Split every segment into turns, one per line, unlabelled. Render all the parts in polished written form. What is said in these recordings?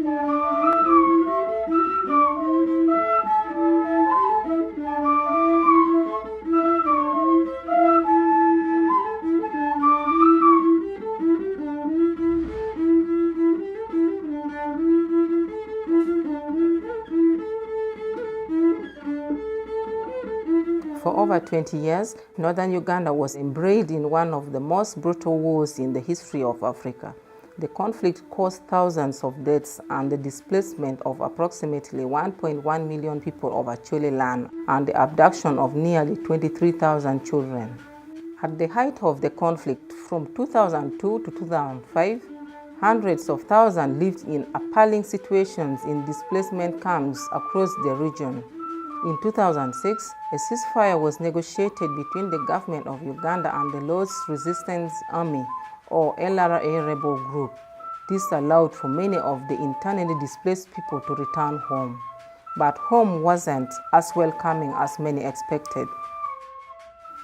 For over 20 years, northern Uganda was embroiled in one of the most brutal wars in the history of Africa. The conflict caused thousands of deaths and the displacement of approximately 1.1 million people of Acholi land and the abduction of nearly 23,000 children. At the height of the conflict, from 2002 to 2005, hundreds of thousands lived in appalling situations in displacement camps across the region. In 2006, a ceasefire was negotiated between the government of Uganda and the Lord's Resistance Army, or LRA rebel group. This allowed for many of the internally displaced people to return home. But home wasn't as welcoming as many expected.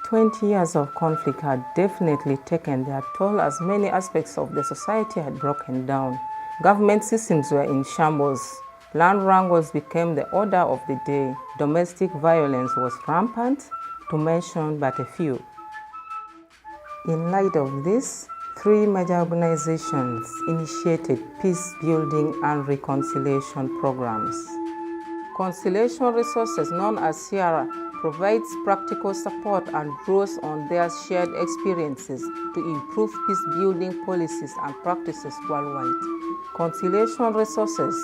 20 years of conflict had definitely taken their toll as many aspects of the society had broken down. Government systems were in shambles. Land wrangles became the order of the day. Domestic violence was rampant, to mention but a few. In light of this, 3 major organizations initiated peace-building and reconciliation programs. Conciliation Resources, known as CIRA, provides practical support and draws on their shared experiences to improve peace-building policies and practices worldwide. Conciliation Resources,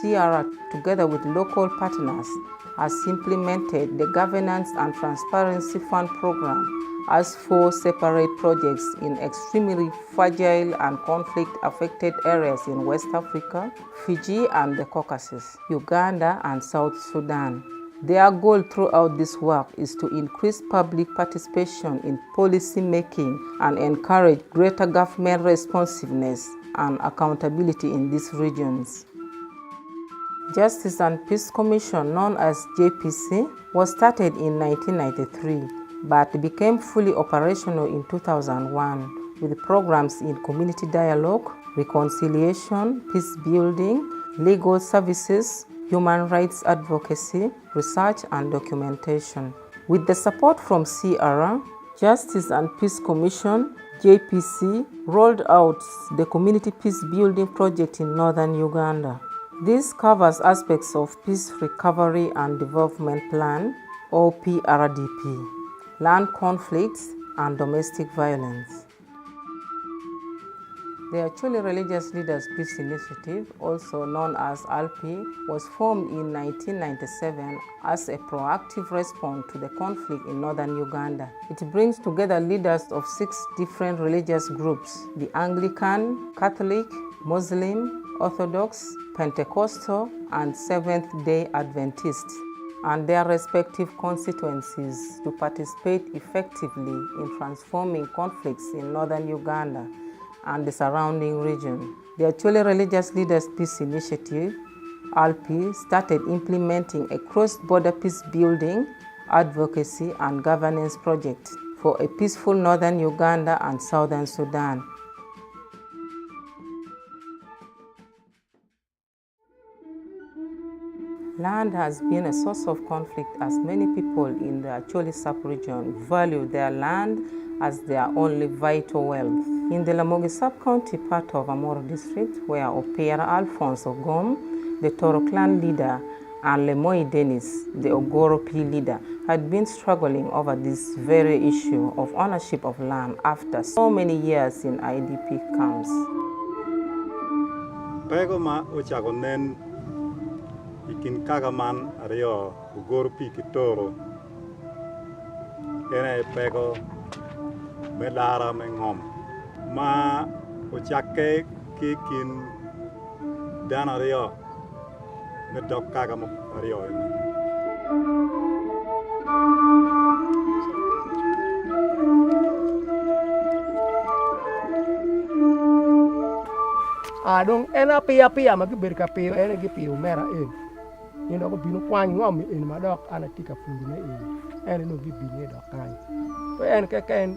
CIRA, together with local partners, has implemented the Governance and Transparency Fund program as 4 separate projects in extremely fragile and conflict-affected areas in West Africa, Fiji and the Caucasus, Uganda and South Sudan. Their goal throughout this work is to increase public participation in policy making and encourage greater government responsiveness and accountability in these regions. Justice and Peace Commission, known as JPC, was started in 1993, but became fully operational in 2001 with programs in community dialogue, reconciliation, peace building, legal services, human rights advocacy, research and documentation. With the support from CIRA, Justice and Peace Commission, JPC, rolled out the Community Peace Building Project in northern Uganda. This covers aspects of Peace Recovery and Development Plan, or PRDP, land conflicts, and domestic violence. The Acholi Religious Leaders Peace Initiative, also known as ARLPI, was formed in 1997 as a proactive response to the conflict in northern Uganda. It brings together leaders of 6 different religious groups: the Anglican, Catholic, Muslim, Orthodox, Pentecostal, and Seventh-day Adventists, and their respective constituencies to participate effectively in transforming conflicts in northern Uganda and the surrounding region. The Acholi Religious Leaders Peace Initiative, ARLPI, started implementing a cross-border peace building, advocacy, and governance project for a peaceful northern Uganda and southern Sudan. Land has been a source of conflict as many people in the Acholi sub-region value their land as their only vital wealth. In the Lamogi sub-county part of Amoro district, where Opiara Alphonse Ogom, the Toro clan leader, and Lemoi Dennis, the ARLPI leader, had been struggling over this very issue of ownership of land after so many years in IDP camps.
Ikin kagaman ario ARLPI kitoro ene pego melara mengom ma uchake kikin dan ario medok kagam ario ini
adong ena pia magi berkapio ene gi pio mera ni no ko binu kwany ngom en madok ana tika puru ne en no gi binu do kan to en ke ken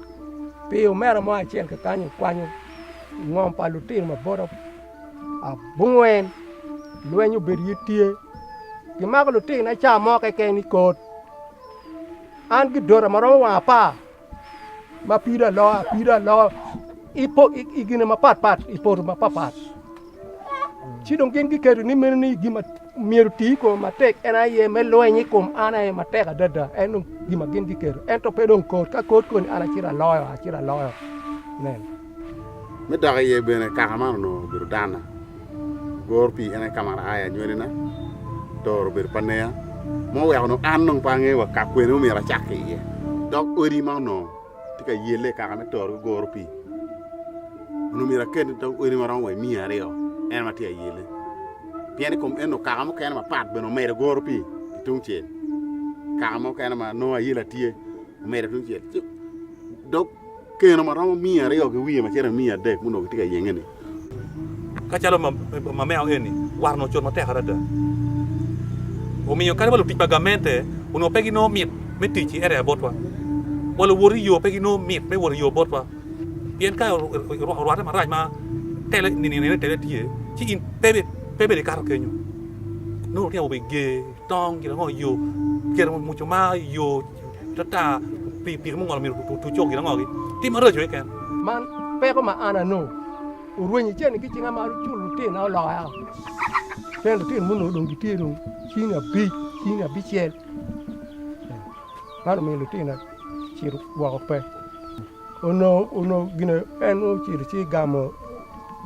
pio mera mo achiel ke kanyo kwany ngom palutin ma boro a bungwen lwenyo beri tie gimago lo tin acha mo ke ni kot an gi dora maro wa pa ma pida lo ipo igine ma pat ipo ma pat chidong gen gi kedo ni men ni gima mier ti ko matek ena ye me lwenyi kum ana ye matek adada en gima gen gi kedo en to pedon kot ka kot ko ni ana chira loyo nen
me daga ye bene kahamar no burdana gorpi ene kamara aya nywerina tor bir panea mo wa no annong pange wa kakweno mi ra chakke ye dok ori ma no tika yele ka me tor gorpi no mi ra ken dok ori ma ran wa mi are yo en ma tia yele piene kom eno ka mo ken ma pat beno mere gorpi tungchen ka mo ken ma no yela tie mere tungchen dok ken ma ran mi are yo ke wi ma chera mi ade mo no tika yengene
ka chalo ma meo eni warno chon ma terra da o mio kare balu tipagamente uno pegi no mit metici ere botwa wala wori yo pegi no mit me wori yo botwa bien ka ro ma raj ma tele ni tele tie ci in pebe de kar kenyo no dia obege tong kira ngo yo kira mucho ma yo tata pi mo ngol mi tu chok kira ngo ti ma ro jo ken
man pe ko ma ana no urwenyi chen ki chinga ma chulu tin na lo ya pen tin mun no dong ti dong chinga bi chel par me lu tin na chiru wa ko pe ono gine eno chiru chi gamo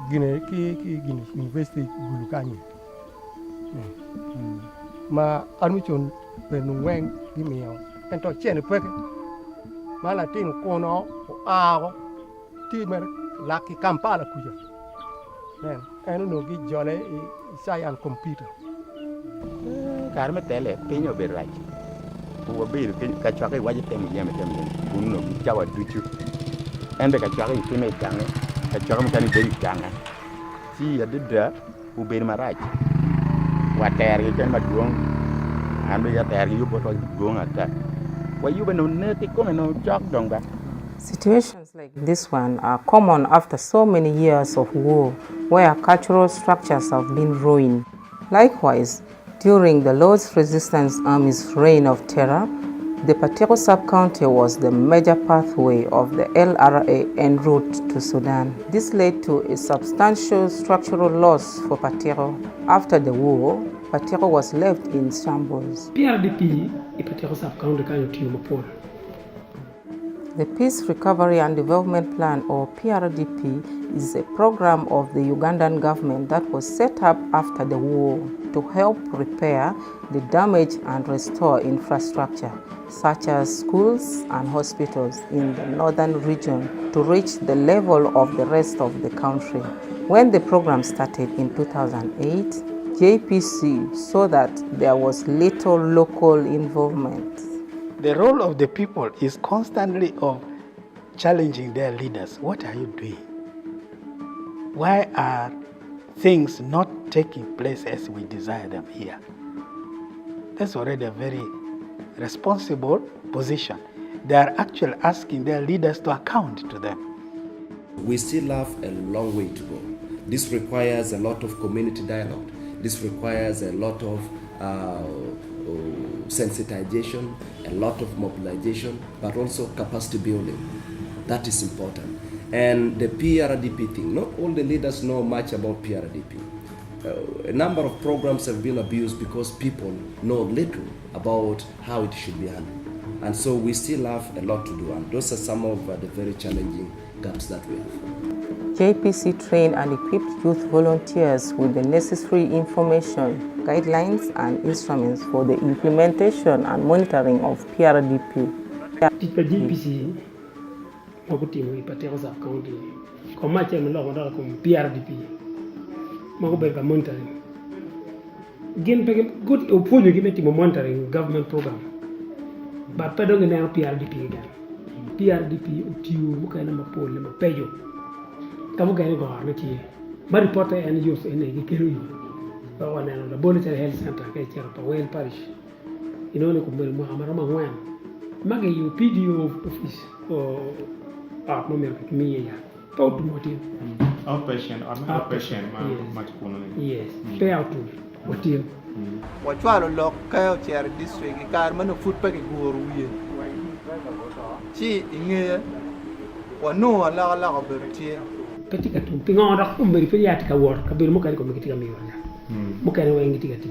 gine ki gine university gulu kanyi ma admission pe no wen gi mi yo en to chen pe ma la tin ko no a ti mer laki Kampala kuja nen eno no gi jole science computer
karme tele pinyo beraj wo bir ka chake waje tem yeme uno chawa duchu ende ka chake time tange ka chake mkani beri tanga si adida u ber maraj wa ter ken maduong ando ya ter yu boto duong ata wa yuba no ne ti ko no chak dongba.
Situations like this one are common after so many years of war, where cultural structures have been ruined. Likewise, during the Lord's Resistance Army's reign of terror, the Patero sub-county was the major pathway of the LRA en route to Sudan. This led to a substantial structural loss for Patero. After the war, Patero was left in shambles.
PRDP e Patero sub-county kanyo tiyo mapol.
The Peace Recovery and Development Plan, or PRDP, is a program of the Ugandan government that was set up after the war to help repair the damage and restore infrastructure, such as schools and hospitals in the northern region, to reach the level of the rest of the country. When the program started in 2008, JPC saw that there was little local involvement.
The role of the people is constantly of challenging their leaders. What are you doing? Why are things not taking place as we desire them here? That's already a very responsible position. They are actually asking their leaders to account to them.
We still have a long way to go. This requires a lot of community dialogue. This requires a lot of sensitization, a lot of mobilization, but also capacity building. That is important. And the PRDP thing, not all the leaders know much about PRDP. A number of programs have been abused because people know little about how it should be handled. And so we still have a lot to do, and those are some of the very challenging gaps that we have.
JPC trained and equipped youth volunteers with the necessary information, guidelines, and instruments for the implementation and monitoring of PRDP.
JPC, Mokutimo, Patero sub-county, Comacha and Logoda, PRDP, Mokoberga monitoring. Again, good opinion given to monitoring government program. But pardon the PRDP again. PRDP, Utiu, Mukanama Pol, Pejo. Kamu gani go na ki ma reporter and youth in the Kiru ba wana the Bonitary Health Center kai tira pa Wayne Parish inone ko mbele mo amara ma wan mage you PDO office o mo mer ko mi ya to du motin
Outpatient, outpatient, much
yes, pay out to what you.
Wachwalo lok kayo chair district kar mano food pack guru wiye. Chi inge wanu ala bertie.
Ketika tu pingon dak umberi pe yat ka wor ka bir mo kan ko mi ketika mi wor mo kan wa ngi tigati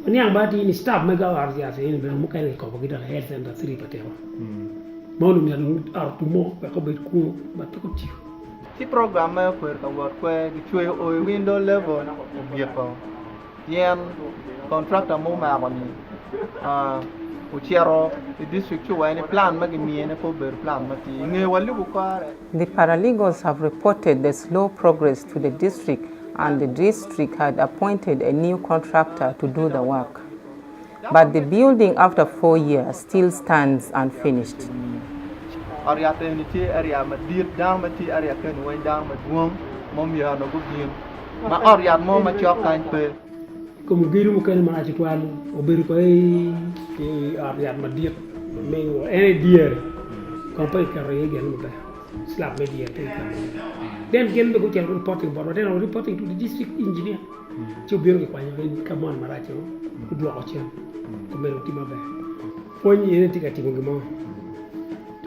ni ang bati ni staff mega war ya fe ni mo kan ko ko gidala health center 3 patewa mo lu mi anu ar tu mo ko be ku ba to ti
Ti program ma ko ka wor ko gi chwe o window level ye ko yen contractor mo ma ko ni the district plan
The paralegals have reported the slow progress to the district, and the district had appointed a new contractor to do the work. But the building after 4 years still stands unfinished.
Como biru mo kan ma ati kwal o biru ko e ar ma diet me ene dier ko pay ka re gen mo ba slap me diet te ka den gen be ko chen reporting board den reporting to the district engineer ci biru ko kwani ka mon ma rati ko do ko chen ko me ti ma ba ko ni ene ti ka ti mo mo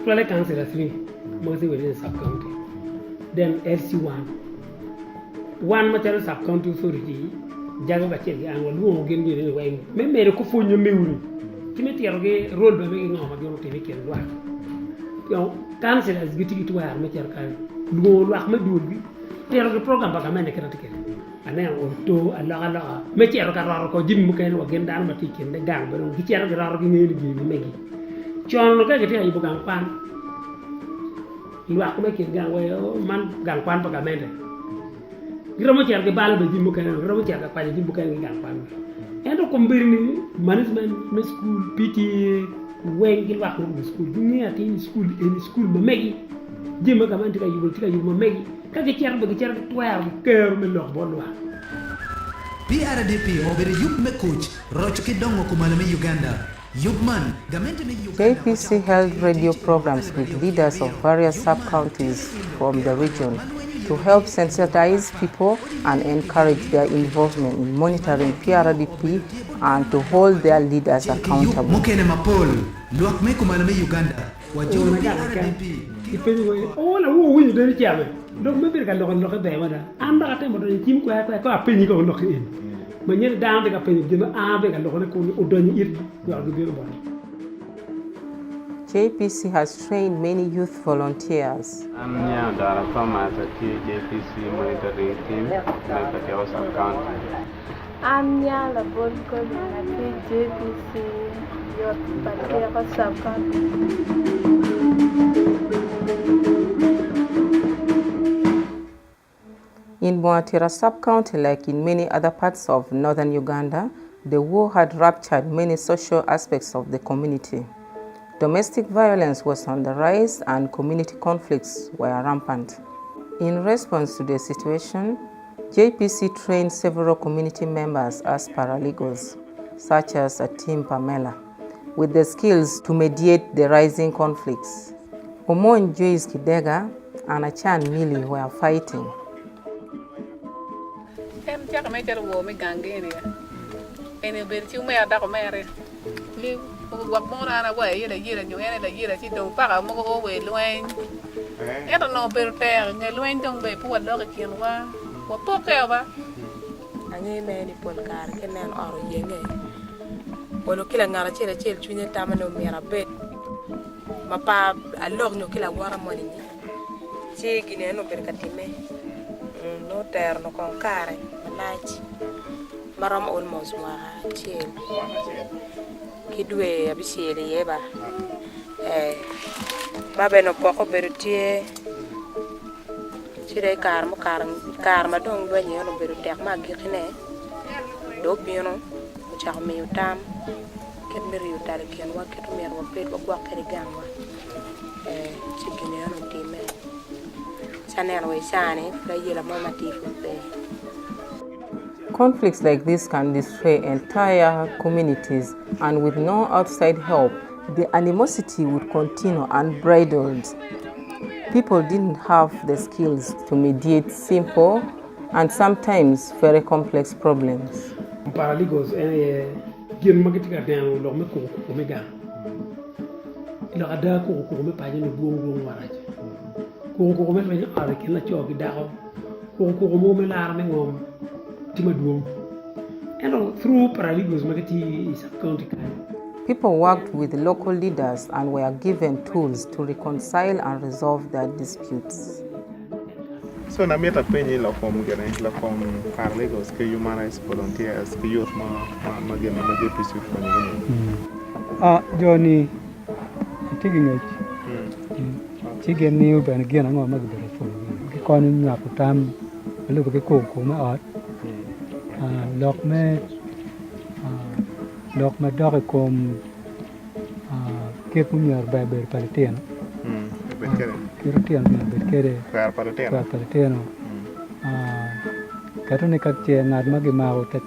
to le cancer a 3 mo se we sub county then LC1 one material sub county authority jaga ba chen an wal wo gen ni way me mere ko fo ñu mewru ci me tiero ge rôle ba me ngoma gënu te ken wa yow kan c'est as giti giti war me tier kan lu wax ma dul bi tiero ge programme ba ka mene kan te ane o to ala me tiero ka ro ko jim mu ken wa gen dal ma ti ken de gang ba gi tiero ge ro ge ngeli gi ni megi chon no ka ge te ay bu gang pan lu wax me ken gang way man gang pan ba ka mene Gramo ciar ke bal ba jimbu kan gramo ciar ka paja jimbu kan ngal pan endo ko mbirni management me school piti wengil wax no school ni ati school ma megi jimba ka man tika yugo ma megi ka ke ciar ba ke ciar toyar keur me lox bon wa
PRDP obere yup me coach roch ki dongo kumala me Uganda Yubman gamente me Uganda
JPC held radio programs with leaders of various sub-counties from the region to help sensitize people and encourage their involvement in monitoring PRDP and to hold their leaders accountable.
Mukene mapol luak me kumala me Uganda wajuru PRDP
ipeni wo ola wo wi de tiame donc me bir ka lo ko be wada anda ka tembo do tim ko apeni ko lo en ma ñene daan de ka peni dina ande ka lo ko o do ni ir do ak bir bon
JPC has trained many youth volunteers.
I'm Nya Dara from JPC monitoring team in Patewa sub-county.
I'm Nya Labonko at JPC Patewa sub-county.
In Boatira sub-county, like in many other parts of northern Uganda, the war had ruptured many social aspects of the community. Domestic violence was on the rise and community conflicts were rampant. In response to the situation, JPC trained several community members as paralegals, such as Atim Pamela, with the skills to mediate the rising conflicts. Omon Joyce Kidega and Achan Mili were fighting.
Wak mo na wa yela yela nyo ene la yela ci don para mo ko we loin eta no per ter nge loin dong be pu lo ke ken wa po ke ba
ani me ni pol kar kenen oro yenge wolo kila ngara chele chune tamano mera bet mapa alog no kila wara moni ci gine no per katime no ter no kon kare malachi maram almost wa chel kidwe abisiele yeba babe no poko berutie chire kar ma dong do nyi no beru tek ma gikine do bino chak mi utam ket mi yu tale ken wa ket mi wa pet wa kwa kere gamba chikine no time chanel we sane fra yela mama tifu be.
Conflicts like this can destroy entire communities, and with no outside help, the animosity would continue unbridled. People didn't have the skills to mediate simple and sometimes very complex problems.
Paraligos gin magitika den lo me ko me ga lo ada ko me pa ni buong waraj ko me me ara ken la chogi dawo ko mo me la me ngom tima duom and through paraligos magati is county kind.
People worked with local leaders and were given tools to reconcile and resolve their disputes.
So na meta penye la form gene la form paralegals que humanized volunteers que youth ma gene ma JPC for ni.
Johnny taking it. Chicken new ben again I'm going to for cái con nhà của Tam lúc cái cổ của nó ở lọc mà đo cái com cái cũng nhờ bài bể Palestine. Cái tiền bể cái đấy. Palestine. Cái đó này các chị ngạt mà cái màu tẹt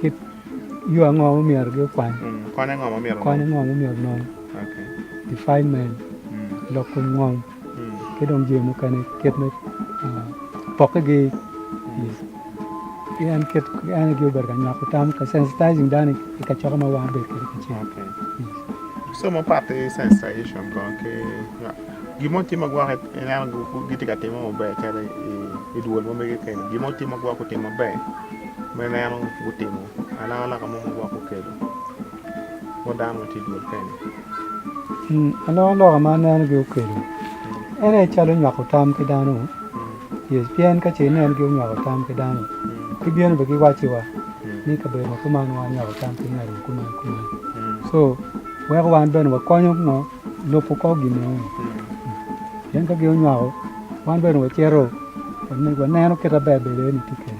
cái yêu ngon mà cái quan.
Con này ngon mà miệt.
Con này ngon mà miệt non. Definement. Lọc cũng ngon. Cái đồng gì mà cái này kết mới bọc cái gì. Yang kita yang kita berganyak utama ke sensitizing dani kita coba mawar berkecil.
So mo parte sensitization kon ke gimonti magwa ena ngu gitika tema mo be kare e duol mo mege ken gimonti magwa ko tema be me na no gutimo ala ka mo magwa ko kedo mo da mo ti duol ken
ala ma na ngu kedo ene chalo nyako tam ke dano yes pian ka chene ngu nyako tam ke dano kibian bagi wachiwa ni ka be ma kuma no anya ka tam ngari kuma so we ko wan ben wa konyo no lo poko gi no yan ka gi onyo wan ben wa chero ni wa neno ke ta be be ni tike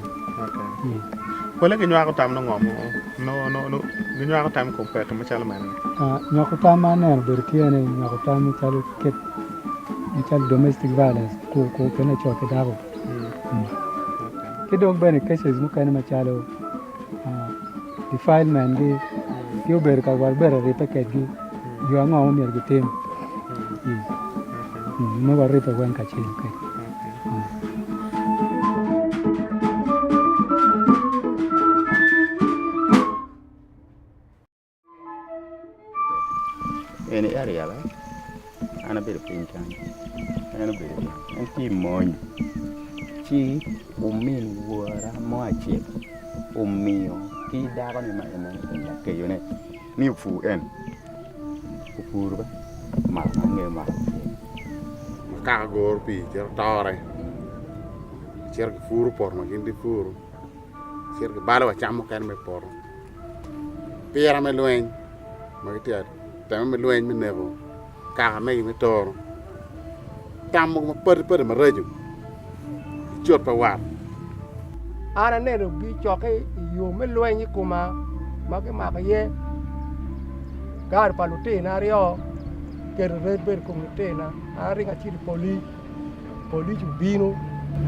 wala gi nyako tam no ngom no gi nyako tam ko pe to ma chala man
nyako tam ma ne be tiene nyako tam chalo ke ni chalo domestic violence ko ke na choke dago Kidong bene cases muka ni machalo defilement gi yo ber ka war ber re paket gi yo anga o mer gi tem no war re pa wan ka chin ke
Any area ba ana ber pinkan ana ber anti moñ chi umin wara moache umio ki dago ni ma ena ke yone ni fu en upur ba ma nge ma
ka gor pi cer tore cer furu por ma gindi furu cer balo wa chamo kan me por pera me luen ma tiat ta me luen me nebo ka me toro tamo ma per ma reju chốt pa war
ana ne ro bi choke yo me luen ni kuma ma ke ma ye gar palute na rio ke red ber community na ari ga chiri poli ju bino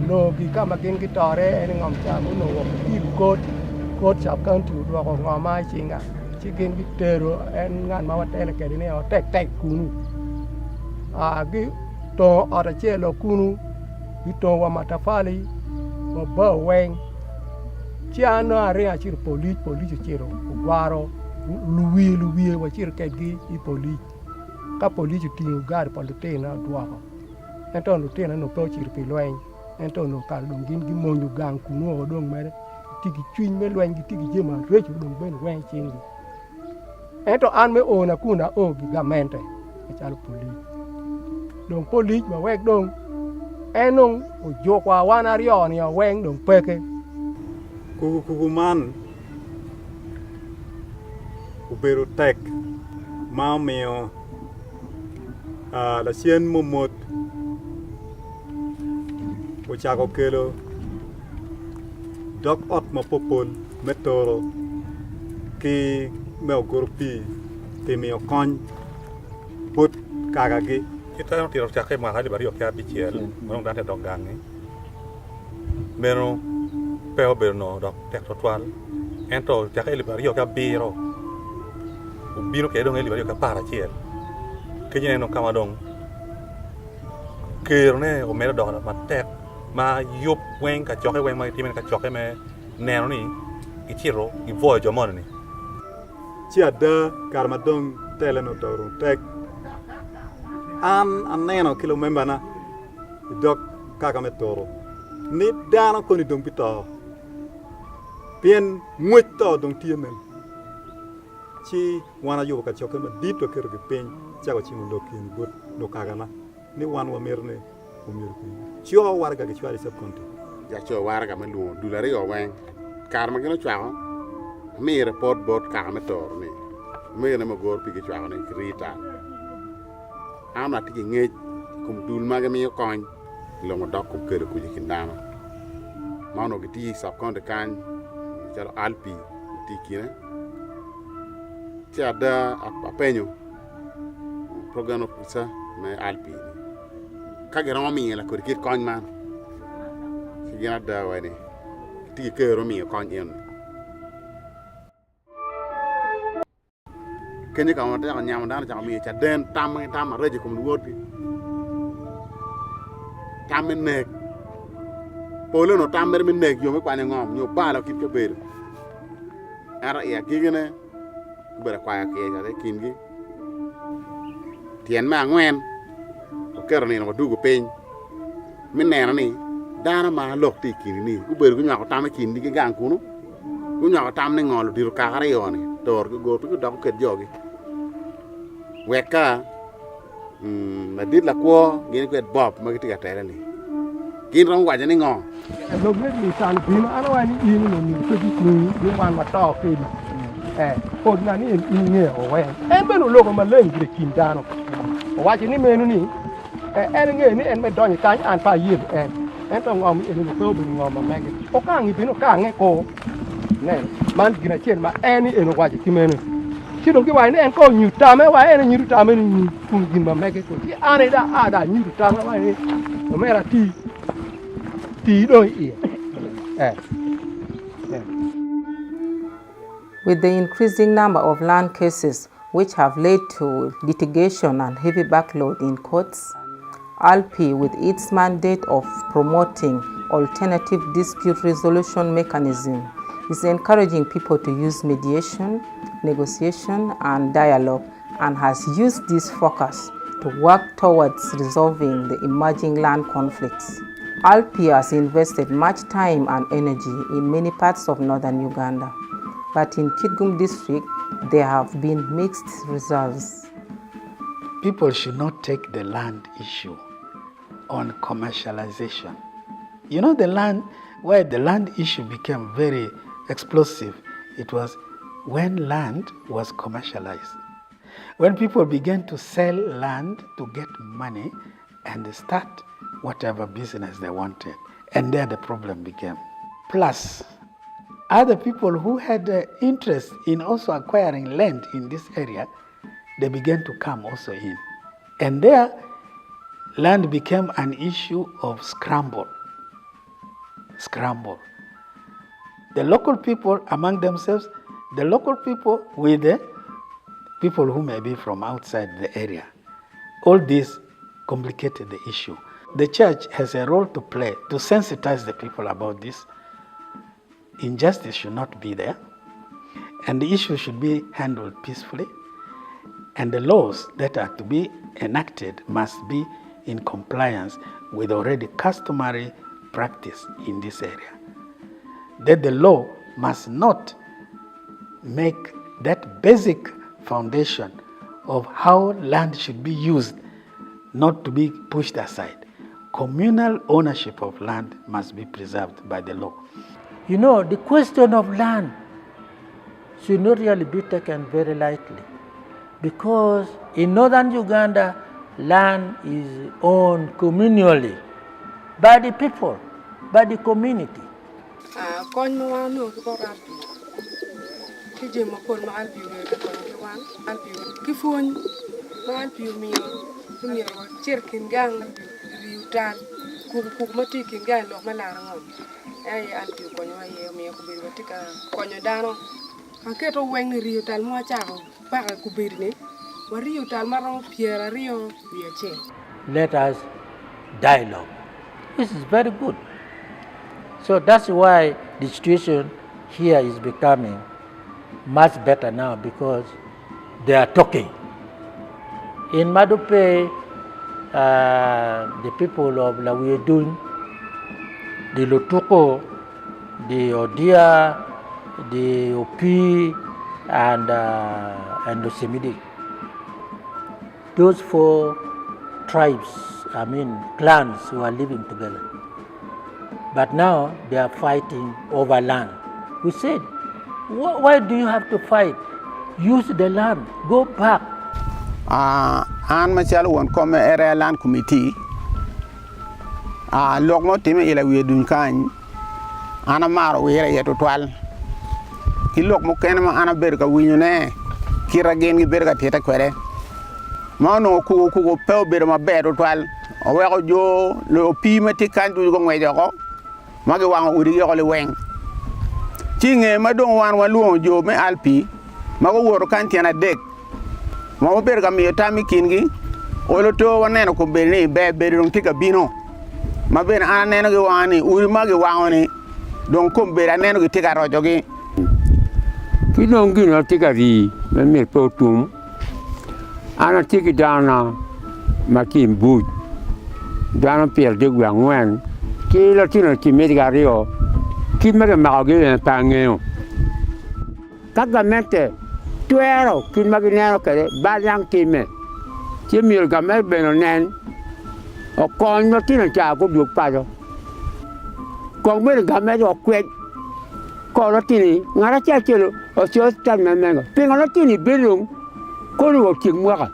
no gi kama gen gi tore en ngom cha no wo ki kot sap kan tu do ko ngoma chinga chi gen gi tero en ngan ma wa tele ke ne o tek kunu a gi to ora chelo kunu ito wa matafali wa ba weng chiano are a chir police chiro waro luwi wa chir kegi I police ka police tingu gar palute na duako ento no tena no po chir pi lwen ento no ka lungin gi monyu gang kuno odong mere tigi chwin me lwen gi tigi jema rechu dong ben wen chingi ento an me ona kuna o gi gamente e chal police dong police ba wek dong enong ojo kwa wana rio ni weng dong peke
kuman ubero tek mameo la sien momot o chago kelo dok ot ma popol metoro ki meo gorpi te meo kon put kagagi
kita yang tidur cakai mahal di bari oke abiciel, orang dan dok gangi, mero peo berno dok tek total, ento cakai di bari oke biro, biro kayak dong di bari oke para ciel, kayaknya eno kamadong, ker ne o mera do ma tek ma yup wen ka choke wen ma timen ka choke me neno ni ichiro i voy jomon ni
chi ada karmadong teleno dorun tek an aneno kilo memba na dok kaka metoro ni dano koni dong pito pien muito dong tiemen chi wana yo ka choke ma dito ker ge pen chago chi mo dokin bot do kaga na ni wan wa merne o mir ku chi o warga ge chwari sab konto
ya cho warga me lu dulari o wen karma gino chwa mi report bot ka metor ni mi ne mo gor pi ge chwa ni krita ana ti nge kum dul ma ge mi kon lo mo dok kum ker ku ji kindano mano ge ti sab konto kan chalo ARLPI ti kine ti ada apenyo program officer me ARLPI ka ge ro mi la ko kit kon man si gina da wa ni ti ke ro mi kon en kenya ka ma ta nyam dan cha mi cha den tam reje kum wodi tam nek polo no tam mer mi nek yo me kwa ne ngom yo ba la kit ke ber ara ya gigene bara kwa ya ke ja de kingi tien ma ngwen o kero ni no dugo pen mi ne ni dana ma lok ti kini ni ku ber ku nya ko tam kindi ge gang kunu ku nya ko tam ne ngol dir ka gare yo ni tor go to do ke jogi weka ma dit la ko gene ko bob ma ti ka tere ni kin rong wa ni ngo
lo ne ni san bi ma ana wa ni ni ni ko di ni wan ma to ke ni ko na ni ni o we be no lo ko ma len gre kin dano o wa ni me nu ni nge ni en me do ni kan an pa yi en to ngom ni ko bi ngom ma me o ka ngi bi no ka nge ko ne man gina chen ma ni en wa ji me nu chi dong ki wa ni en ko nyu ta me wa en nyu ta me ni ku gin ma me ko ti ane da nyu ta me wa ni o me ra ti do i
With the increasing number of land cases which have led to litigation and heavy backload in courts, ARLPI, with its mandate of promoting alternative dispute resolution mechanism, is encouraging people to use mediation, negotiation, and dialogue, and has used this focus to work towards resolving the emerging land conflicts. ARLPI has invested much time and energy in many parts of northern Uganda, but in Kitgum district, there have been mixed results.
People should not take the land issue on commercialization. You know, the land, where the land issue became very explosive, it was when land was commercialized. When people began to sell land to get money and start whatever business they wanted, and there the problem began. Plus, other people who had interest in also acquiring land in this area, they began to come also in. And there, land became an issue of scramble. The local people among themselves, the local people with the people who may be from outside the area. All this complicated the issue. The church has a role to play to sensitize the people about this. Injustice should not be there, and the issue should be handled peacefully, and the laws that are to be enacted must be in compliance with already customary practice in this area. That the law must not make that basic foundation of how land should be used not to be pushed aside. Communal ownership of land must be preserved by the law.
You know, the question of land should not really be taken very lightly, because in northern Uganda, land is owned communally by the people, by the community.
ay ARLPI ko nyo ye me ko bi watika ko nyo dano aketo weng rio tal mo chako para ku birni wa rio tal maro piera rio wiache.
Let us dialogue, which is very good. So that's why the situation here is becoming much better now because they are talking. In Madupe, the people of Lawiyedun, the Lutuko, the Odia, the Opi, and the Semitic. Those 4 tribes, clans who are living together. But now they are fighting over land. We said, why do you have to fight? Use the land, go back.
An machal won come area land committee. Lok mo time ila we dun kan. Ana maro we ira yeto twal. Ki lok mo ken ma ana berga winyo ne. Kira gen gi berga teta kwere. Ma no ku pe ber ma bedo twal. O we ko jo lo pi mati kan du go ngwe ko. Ma ge wang uri yo le weng. Tinge ma don wan luo jo me ARLPI. Ma go woro kan tiana dek. Ma berga mi tami kingi. Olo to waneno ko berni be berung tika bino. Ma ben ana neno ge wani uri ma ge wangoni. Don kom bera neno ge tika rojo ge.
Kidong gino tika ri me me potum. Ana tiki dana makim bud. Dana pier de gwangwen. Ki la tino ki medigario. Ki mega magage en pangeo. Kagamente tuero ki maginero kare balang kime. Ki mil gamer benonen. O kon no tino cha ko duk pado. Kong mer gamer o kwet. Ko lo tini ngara cha chelo o sio tan mengo. Pinga lo tini belung ko ro ki mwaka.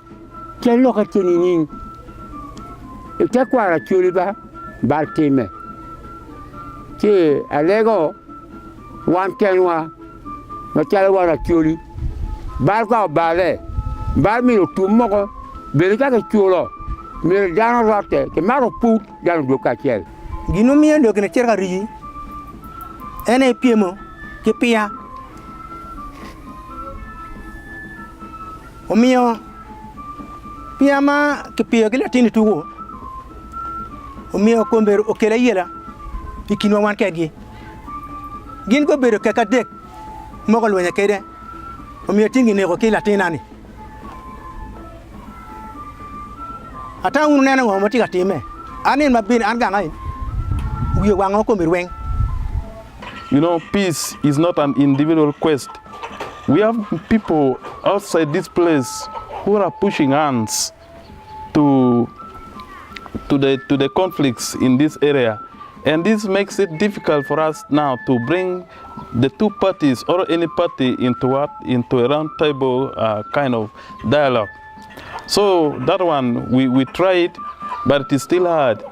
Chelo ka tini ning. E ta kwara chuliba bar kime. Ki alego wan kenwa no chalo wara chuli. Bar ka bale. Bar mi tumoko belika ke chulo. Mi dano rote ke maro put dano do ka chel.
Gino mi ndo ke cherga ri. Ene piemo ke pia. O mio pia ma ke pia ke latini tugo. O mio komber o kela yela. Ikinwa wan kegi. Gin ko bero ke ka dek. Mo ko lwenya kede. O mio tingi ne ko ke latina ni. Ata unu nena ngo mati katime. Anin mabin an gangai. Uye wango ko mirweng.
You know, peace is not an individual quest. We have people outside this place who are pushing hands to the conflicts in this area. And this makes it difficult for us now to bring the 2 parties or any party into a round table kind of dialogue. So that one, we tried, but it is still hard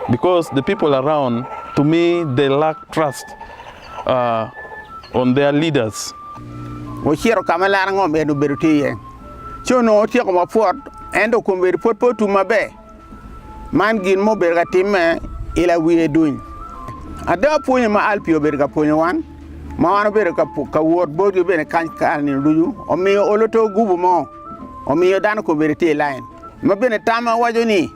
because the people around, to me, they lack trust on their leaders.
Quiero kamala ngo be no berutiye. Chono tie ko mafort endo ko be pot tu mabe. Man gin mo berga timme ila wiye duñ. Ada poñe ma ARLPI berga poñe wan. Ma wana berga ka word bodu be ne kan ni duju. O mi oloto gubu mo. O mi dan ko berite line. Ma bene tama wajoni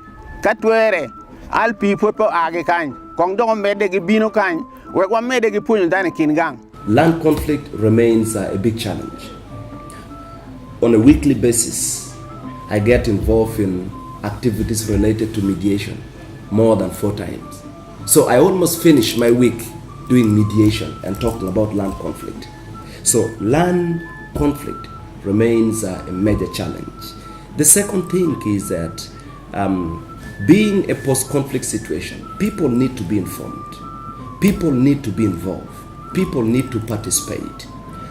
katwere ARLPI pot age kan. Kong do mede gi bino kan. We wa mede gi poñe dan kingang.
Land conflict remains a big challenge. On a weekly basis, I get involved in activities related to mediation more than 4 times. So I almost finish my week doing mediation and talking about land conflict. So land conflict remains a major challenge. The second thing is that being a post-conflict situation, people need to be informed. People need to be involved. People need to participate.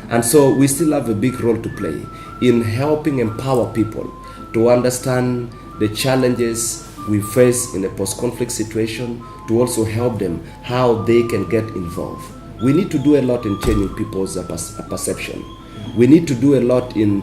And so we still have a big role to play in helping empower people to understand the challenges we face in a post-conflict situation, to also help them how they can get involved. We need to do a lot in changing people's perception. We need to do a lot in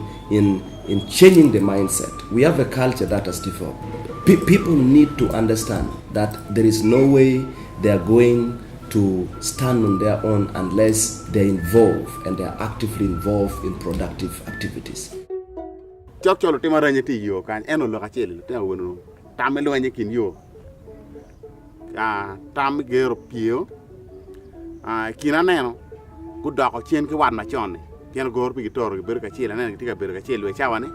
changing the mindset. We have a culture that has developed. People need to understand that there is no way they are going to stand on their own unless they're involved and they're actively involved in productive activities.
Chok cholo tema ranye ti yo kan eno lo kacheli te wono tamelo anye kin yo tam gero pio kina neno ku doko chien ki wan ma chon kien gor pi gitor gi ber ka chiela neno tika ber ka chiel we chawane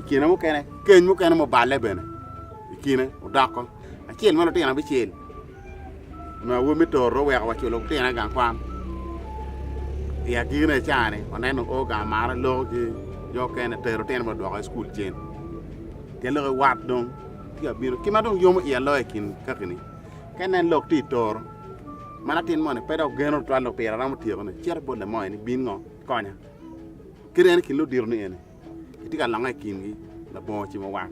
kina mo kene ken mo kene mo balle bene kina udako achiel mano tina bi chiel ma wo mi toro we wa chulo tina gang kwan ya gine chane oneno o ga mara lo gi yo kene tero tina mo doko school chen kelo wat dong ya biro kima dong yomo ya lo ekin kakini kenen lok ti toro mana tin mo ne pedo geno to lo pera ram tiro ne cher bolle mo ni bin ngo konya kiren ki lo dir ni ene itika langa kin gi la bo chi mo wa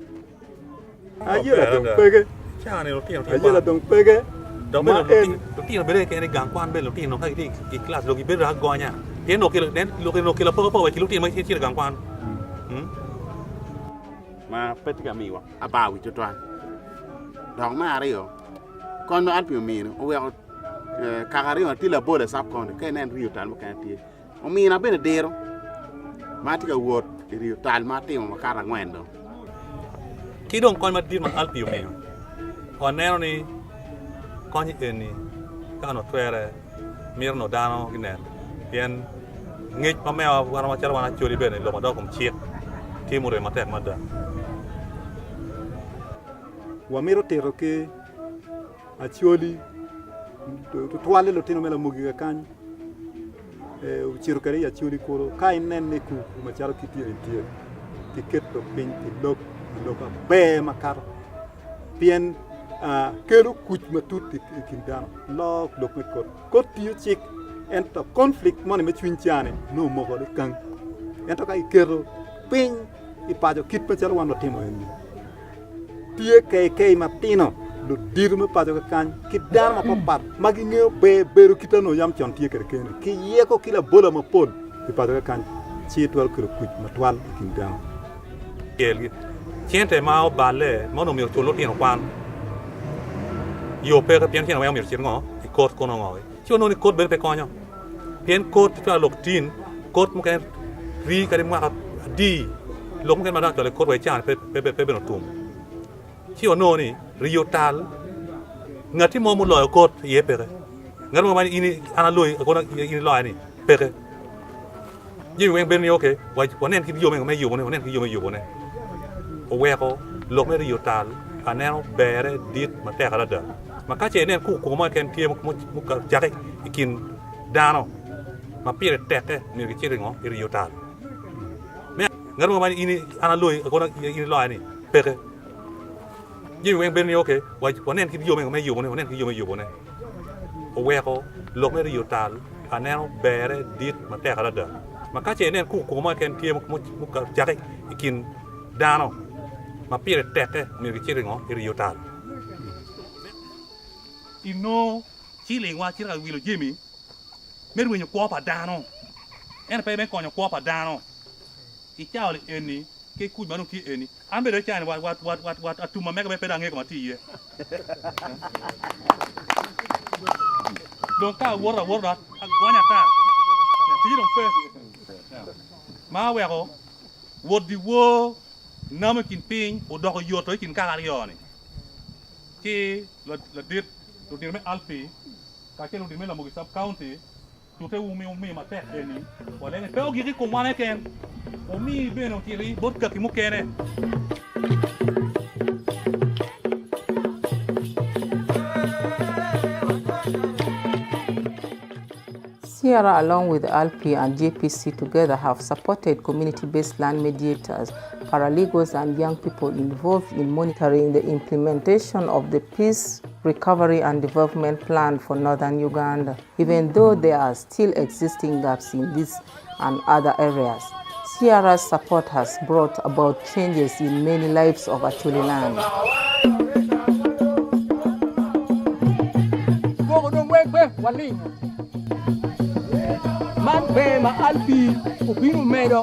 ayela dong pege
chane lo tino
ayela dong pege
dong be lo tino bere ke ne gang kwan be lo tino ka ki class lo ki bere ha gonya ke no ke lo ke lo po we ki lo tino mai chi gang kwan
ma petika mi wa abawi to twan dong ma ario kon ma alpi mi no o we kagari on tila bole sap kon ke nen rio tal mo kan tie o mi na bene dero ma tika wot rio tal ma timo ma kara ngwendo
ki dong kon ma dir ma alpi mi on neno ni kon ni eni ka no twere mir no dano ginen yen ngej ma me wa ma chara wana chori bene lo ma do kom chiek timure ma tek ma da
wamiro tero ke achioli to toale lo tino mela mugi ga kan chiru kare achioli koro kai nen ne ku ma charo kitire tie ti keto pin ti lok be makar pien kelu kuch matuti kindan lok me ko tiu chik ento conflict mone me chwinchane no mo ko kan ento kai kero pin ipajo kit pa chalo wano timo en tie kay matino lu dir me pajo kan ki dar ma papat magi ngeo be beru kitano yam chon tie kere ken ki ye ko kila bola ma pon ki pajo kan chi twal kero kuch matwal kindan
kelgi chiente ma o balle mo no mi cholo tino kwan yo pe ka pien tino wa mi chiro ngo i kot kono ngo chi no ni kot be pe konyo pien kot to lok tin kot mo ken ri ka de ma di lok mo ken ma da to le kot we chan pe no tum chi no ni rio tal ngati mo mo lo kot ye pe ngar mo ma ini ana loy ko na ini lo ani pe yi wen ben yo ke wa nen ki yo me yo ne nen ki yo me yo ne o we ko lok me rio tal anel bere dit ma te kala da ma ka che nen ku ma ken tie mo ka jare ikin dano ma pire teke mi ki chiri ngo rio tal me ngar mo ma ini ana loy ko na ini lo ani pe yi wen ben yo ke wa nen ki yo me yo ne nen ki yo me yo ne o we ko lok me rio tal anel bere dit ma te kala da ma ka che nen ku ma ken tie mo ka jare ikin dano ma pire teke mi ki chiri ngo rio tal ino chile wa chira wilo jimi mer wenyo kwa pa dano en pe ben konyo kwa pa dano I chao eni ke ku manu ki eni an be de chan wat atuma mega be pe dange ko mati ye donc ka wora agwanya ta ti don pe ma we ko wodi wo nama kin ping o do ko yoto kin ka ari yoni ki la dit to dir me alpi ka ke no dir me la mo sub county to te umi ma te eni wala ne pe o giri ko mane ken o mi beno kiri bot ka ki mu kene
Sierra, along with ARLPI and JPC together, have supported community-based land mediators, paralegals, and young people involved in monitoring the implementation of the Peace, Recovery and Development Plan for Northern Uganda, even though there are still existing gaps in this and other areas. Sierra's support has brought about changes in many lives of Acholi land.
Man be ma alpi obinu medo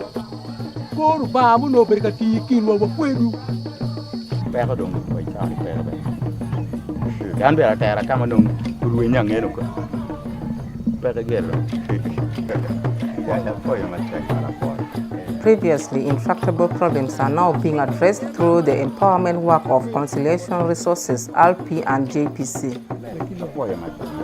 koru ba mu no berkati kinwa wa kwedu
pe ko dong ko cha pe be kan be ta ra kama dong ruwe nyang eno ko pe ka gelo ya ya ko ya ma cha ra ko
previously intractable problems are now being addressed through the empowerment work of Conciliation Resources, ARLPI and JPC.